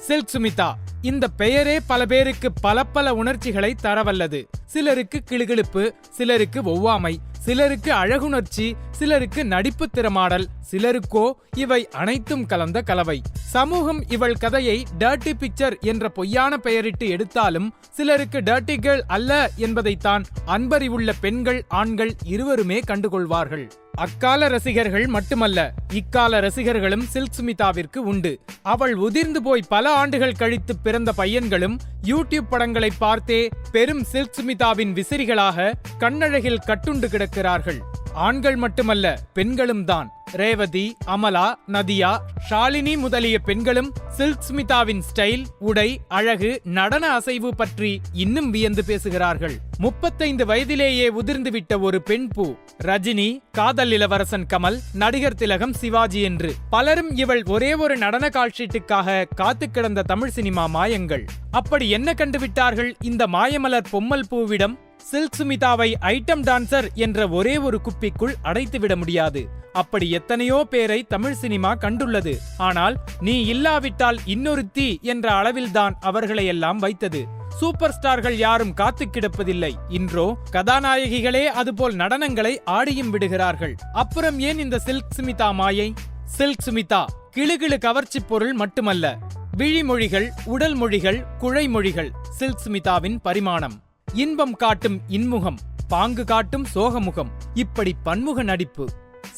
Silk Smitha இந்த பெயரே பல பேருக்கு பல பல உணர்ச்சிகளை தரவல்லது. சிலருக்கு கிளுகிளுப்பு, சிலருக்கு ஒவ்வாமை, சிலருக்கு அழகுணர்ச்சி, சிலருக்கு நடிப்பு திறமாடல், சிலருக்கோ இவை அனைத்தும் கலந்த கலவை. சமூகம் இவள் கதையை டர்ட்டி பிக்சர் என்ற பொய்யான பெயரிட்டு எடுத்தாலும் சிலருக்கு டர்ட்டி கேர்ள் அல்ல என்பதைத்தான் அன்பறிவுள்ள பெண்கள் ஆண்கள் இருவருமே கண்டுகொள்வார்கள். அக்கால ரசிகர்கள் மட்டுமல்ல, இக்கால ரசிகர்களும் சில்க் சுமிதாவிற்கு உண்டு. அவள் உதிர்ந்து போய் பல ஆண்டுகள் கழித்து பிறந்த பையன்களும் யூடியூப் படங்களை பார்த்தே பெரும் சில்க் சுமிதாவின் விசிறிகளாக கண்ணழகில் கட்டுண்டு கிடக்கிறார்கள். ஆண்கள் மட்டுமல்ல, பெண்களும் தான். ரேவதி, அமலா, நதியா, ஷாலினி முதலிய பெண்களும் சில்க் சுமிதாவின் ஸ்டைல், உடை, அழகு, நடன அசைவு பற்றி இன்னும் வியந்து பேசுகிறார்கள். 35 வயதிலேயே உதிர்ந்துவிட்ட ஒரு பெண் பூ ரஜினி, காதல் இளவரசன் கமல், நடிகர் திலகம் சிவாஜி என்று பலரும் இவள் ஒரே ஒரு நடன கால்ஷீட்டுக்காக காத்து கிடந்த தமிழ் சினிமா மாயங்கள். அப்படி என்ன கண்டுவிட்டார்கள் இந்த மாயமலர் பொம்மல் பூவிடம்? சில்க் சுமிதாவை ஐட்டம் டான்சர் என்ற ஒரே ஒரு குப்பிக்குள் அடைத்துவிட முடியாது. அப்படி எத்தனையோ பேரை தமிழ் சினிமா கண்டுள்ளது. ஆனால் நீ இல்லாவிட்டால் இன்னொருத்தி என்ற அளவில்தான் அவர்களையெல்லாம் வைத்தது. சூப்பர் ஸ்டார்கள் யாரும் காத்து கிடப்பதில்லை. இன்றோ கதாநாயகிகளே அதுபோல் நடனங்களை ஆடியும் விடுகிறார்கள். அப்புறம் ஏன் இந்த சில்க் சுமிதா மாயை? சில்க் சுமிதா கிளுகிளு கவர்ச்சி பொருள் மட்டுமல்ல, விழிமொழிகள், உடல் மொழிகள், குழை மொழிகள் சில்க் சுமிதாவின் பரிமாணம். இன்பம் காட்டும் இன்முகம், பாங்கு காட்டும் சோகமுகம், இப்படி பன்முக நடிப்பு.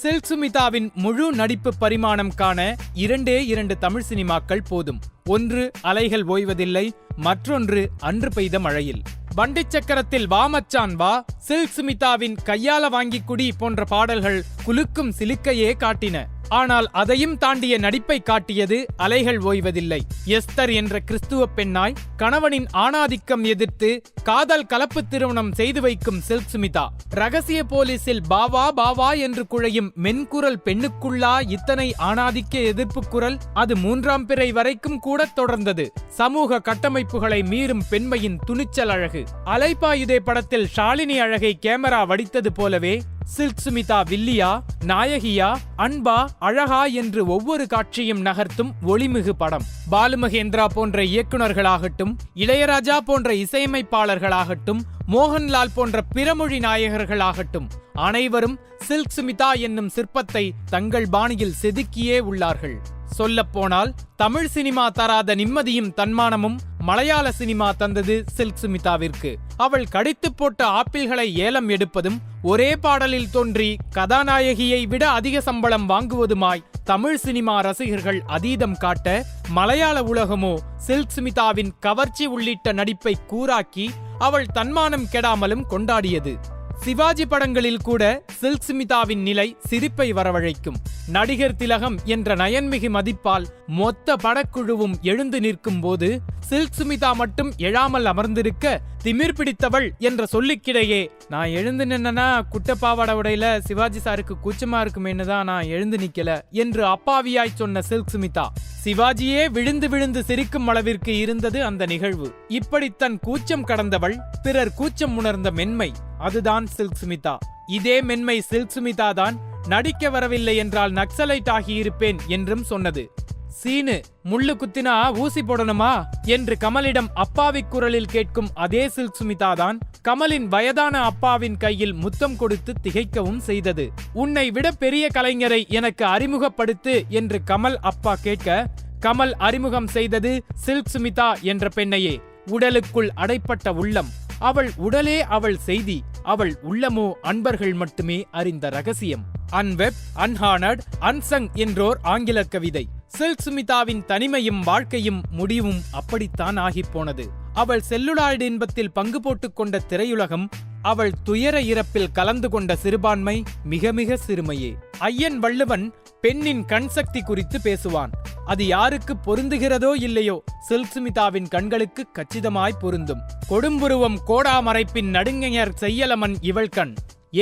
சில்க் சுமிதாவின் முழு நடிப்பு பரிமாணம் காண 2 தமிழ் சினிமாக்கள் போதும். ஒன்று அலைகள் ஓய்வதில்லை, மற்றொன்று அன்று பெய்த மழையில். வண்டி சக்கரத்தில் வா மச்சான் வா, சில்க் சுமிதாவின் கையால வாங்கி குடி போன்ற பாடல்கள் குலுக்கும் சிலுக்கையே காட்டின. ஆனால் அதையும் தாண்டிய நடிப்பை காட்டியது அலைகள் ஓய்வதில்லை. எஸ்தர் என்ற கிறிஸ்துவ பெண்ணாய் கணவனின் ஆணாதிக்கம் எதிர்த்து காதல் கலப்பு திருமணம் செய்து வைக்கும் சில்க் சுமிதா. ரகசிய போலீசில் பாவா பாவா என்று குழையும் மென்குரல் பெண்ணுக்குள்ளா இத்தனை ஆணாதிக்க எதிர்ப்பு குரல்? அது 3ஆம் பிறை வரைக்கும் கூட தொடர்ந்தது. சமூக கட்டமைப்புகளை மீறும் பெண்மையின் துணிச்சல் அழகு. அலைபாயுதே படத்தில் ஷாலினி அழகை கேமரா வடித்தது போலவே சில்க் சுமிதா வில்லியா, நாயகியா, அன்பா, அழகா என்று ஒவ்வொரு காட்சியும் நகர்த்தும் ஒளிமிகு படம். பாலுமகேந்திரா போன்ற இயக்குநர்களாகட்டும், இளையராஜா போன்ற இசையமைப்பாளர்களாகட்டும், மோகன்லால் போன்ற பிறமொழி நாயகர்களாகட்டும், அனைவரும் சில்க் சுமிதா என்னும் சிற்பத்தை தங்கள் பாணியில் செதுக்கியே உள்ளார்கள். சொல்லப்போனால் தமிழ் சினிமா தராத நிம்மதியும் தன்மானமும் மலையாள சினிமா தந்தது சில்க் சுமிதாவிற்கு. அவள் கடித்து போட்ட ஆப்பிள்களை ஏலம் எடுப்பதும், ஒரே பாடலில் தோன்றி கதாநாயகியை விட அதிக சம்பளம் வாங்குவதுமாய் தமிழ் சினிமா ரசிகர்கள் அதீதம் காட்ட, மலையாள உலகமோ சில்க் சுமிதாவின் கவர்ச்சி உள்ளிட்ட நடிப்பை கூராக்கி அவள் தன்மானம் கெடாமலும் கொண்டாடியது. சிவாஜி படங்களில் கூட சில்க் சுமிதாவின் நிலை சிரிப்பை வரவழைக்கும். நடிகர் திலகம் என்ற நயன்மிகு மதிப்பால் மொத்த படக்குழுவும் எழுந்து நிற்கும் போது சில்க் சுமிதா மட்டும் எழாமல் அமர்ந்திருக்க, திமிர் பிடித்தவள் என்ற சொல்லிக்கிடையே நான் எழுந்து நின்னா குட்டப்பாவாட உடையில சிவாஜி சாருக்கு கூச்சமா இருக்குமேன்னு தான் நான் எழுந்து நிக்கல என்று அப்பாவியாய் சொன்ன சில்க் சுமிதா. சிவாஜியே விழுந்து விழுந்து சிரிக்கும் அளவிற்கு இருந்தது அந்த நிகழ்வு. இப்படி தன் கூச்சம் கடந்தவள், பிறர் கூச்சம் உணர்ந்த மென்மை, அதுதான் சில்க் சுமிதா. இதே மென்மை சில்க் சுமிதா தான் நடிக்க வரவில்லை என்றால் நக்சலைட் ஆகியிருப்பேன் என்றும் சொன்னது. சீனு முள்ளு குத்தினா ஊசி போடணுமா என்று கமலிடம் அப்பாவி குரலில் கேட்கும் அதே சில்க் சுமிதா தான் கமலின் வயதான அப்பாவின் கையில் முத்தம் கொடுத்து திகைக்கவும் செய்தது. உன்னை விட பெரிய கலைஞரை எனக்கு அறிமுகப்படுத்து என்று கமல் அப்பா கேட்க, கமல் அறிமுகம் செய்தது சில்க் சுமிதா என்ற பெண்ணையே. உடலுக்குள் அடைப்பட்ட உள்ளம், அவள் உடலே அவள் செய்தி, அவள் உள்ளமோ அன்பர்கள் மட்டுமே அறிந்த ரகசியம். அன்வெப், அன்ஹானர்ட், அன்சங் என்றோர் ஆங்கில கவிதை. சில்க் சுமிதாவின் தனிமையும் வாழ்க்கையும் முடிவும் அப்படித்தான் ஆகிப்போனது. அவள் செல்லுலாய்டு இன்பத்தில் பங்கு போட்டுக் கொண்ட திரையுலகம், அவள் துயர இறப்பில் கலந்து கொண்ட சிறுபான்மை மிக மிக சிறுமையே. ஐயன் வள்ளுவன் பெண்ணின் கண் சக்தி குறித்து பேசுவான். அது யாருக்கு பொருந்துகிறதோ இல்லையோ, சில்க் சுமிதாவின் கண்களுக்கு கச்சிதமாய் பொருந்தும். கொடும்புருவம் கோடாமறைப்பின் நடுங்கையர் செய்யலமன் இவள் கண்.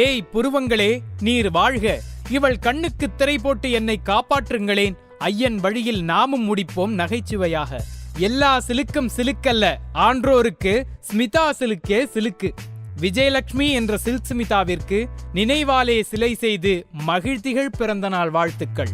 ஏய் புருவங்களே நீர் வாழ்க, இவள் கண்ணுக்கு திரை போட்டு என்னை காப்பாற்றுங்களேன். ஐயன் வழியில் நாமும் முடிப்போம் நகைச்சுவையாக. எல்லா சிலுக்கும் சிலுக்கல்ல, ஆன்றோருக்கு ஸ்மிதா சிலுக்கே சிலுக்கு. விஜயலட்சுமி என்ற சில்க் சுமிதாவிற்கு நினைவாலே சிலை செய்து மகிழ்த்திகள் பிறந்த நாள் வாழ்த்துக்கள்.